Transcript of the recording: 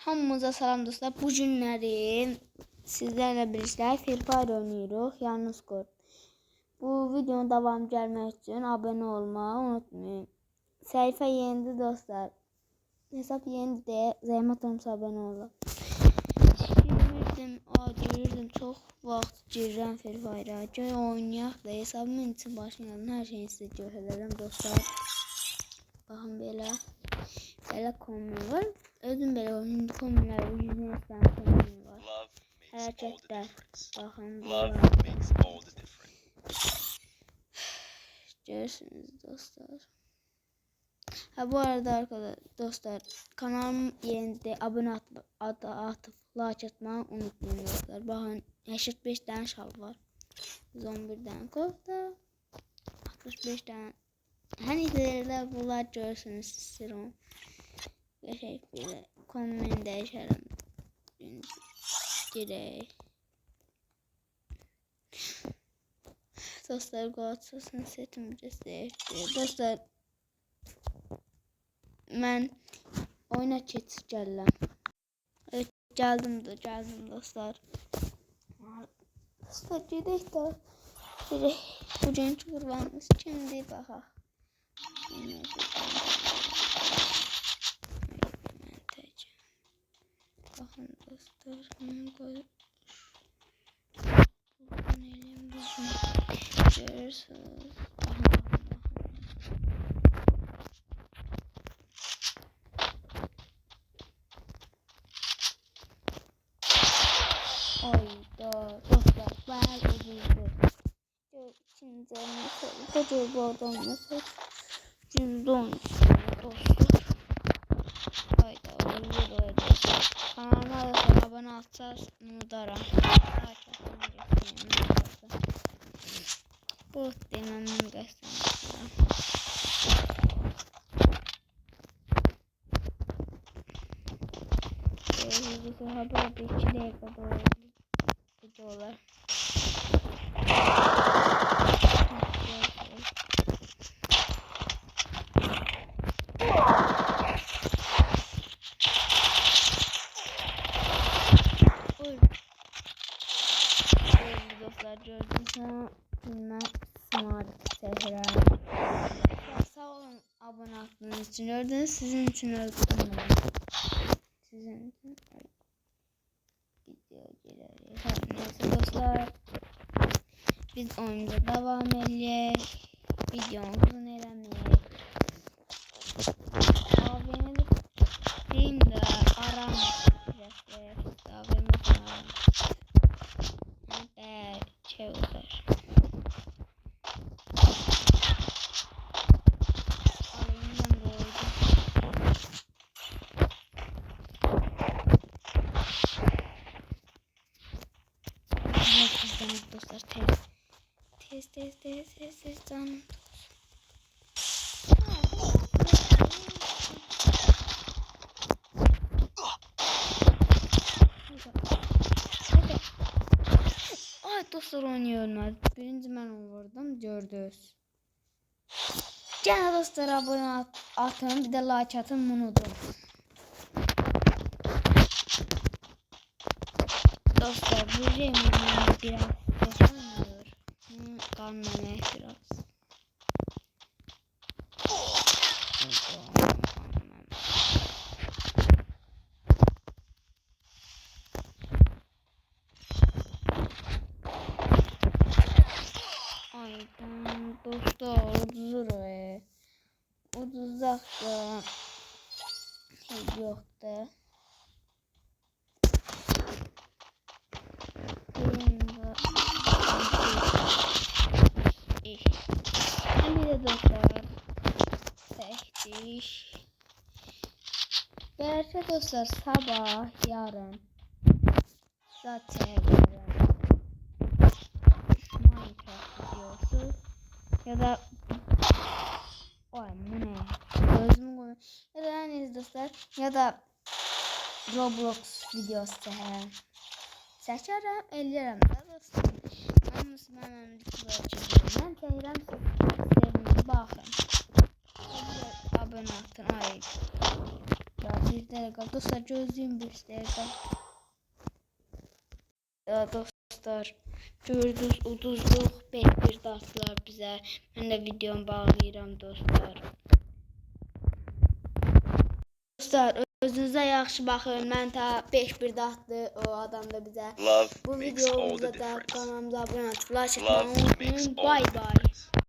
Hamımıza salam dostlar. Bu günləri sizlərlə birlikdə Free Fire oynayırıq. Yalnız qur. Bu videonun davamı gəlmək üçün abunə olmağı unutmayın. Səhifə yenidir dostlar. Hesab yenidir deyə zəhmət olmasa abunə olun. Görürdüm çox vaxt girirəm Free Fire'a. Gəl oynayaq da hesabımın için başlayalım. Hər şeyi sizə göstərəcəm dostlar. Baxın belə. Belə komment var. Özüm belə oyun kombinlər, yüzünə istəyən kombin var. Hərəkətlər. Baxın. Görürsünüz dostlar. Bu arada arkadaşlar dostlar kanalım yenidir. Abunə atıp like atmayı unutmayın dostlar. Baxın 85 tane şal var. 111 tane kofta. 65 tane. Hani izləyirlər bunlar görürsünüz sizin. Geçək belə komment dəyişərəm. Girək. Dostlar qaçsın setim göstərir. Dostlar mən oyuna keçib gəlirəm. Evet, gəldim dostlar. Dostlar gedək də. Bugünkü qurbanımız kimdir baxaq. Bakın dostlar, görürsünüz. Oyda dostlar, bayağı ucuzdu. İkinci koca bu adamla %10 dostlar. Hayda ucuz oyda. Kanalıma da abone olsanız unutarım. Bu demem göstereyim. Bu haber bir 2 dakika doğru videolar. Dostlar gördüğünüz bilmem smart sehra. Sağ olun abone olduğunuz için. Gördüğünüz sizin için öldüm. Sizin için video gelir. Neyse dostlar. Biz oyunda devam edeceğiz. Videomuzun eləməyək. Abimiz deyim də aram. Abimiz aram. Şey olur. Alayımdan koydum. Herkesten dostlar tez canım. Dostlar oynuyorlar. Birinci mən vurdum. Gördünüz. Gene dostlar abone atın. Bir de like atın. Bunu da. Dostlar bu yemeğim biraz yaşanmıyor. Karnıma biraz. Aydan dostlar ucuzdur o. Ucuzdak da şey yok da. Bir de dostlar tehdiş. Belki dostlar sabah yarın zaten Minecraft videosu ya da oy bu ne gözümü koyuyor ya da yani dostlar ya da Roblox videosu çəkərəm eləyərəm də dostlar. Hamısı mənim mən çəkirəm sevin baxın. Abunə atın ay Bir dakika dostlar, gözlüyüm bir dakika. Ya dostlar, gördünüz uduzluq bir datlar bizə. Mən də videomu bağlayıram dostlar. Dostlar, özünüzə yaxşı baxın. Mən ta 5 bir datdı o adam da bizə. Bu videomuzda da kanalımıza abunə olub like etməyi unutmayın. Bye bye.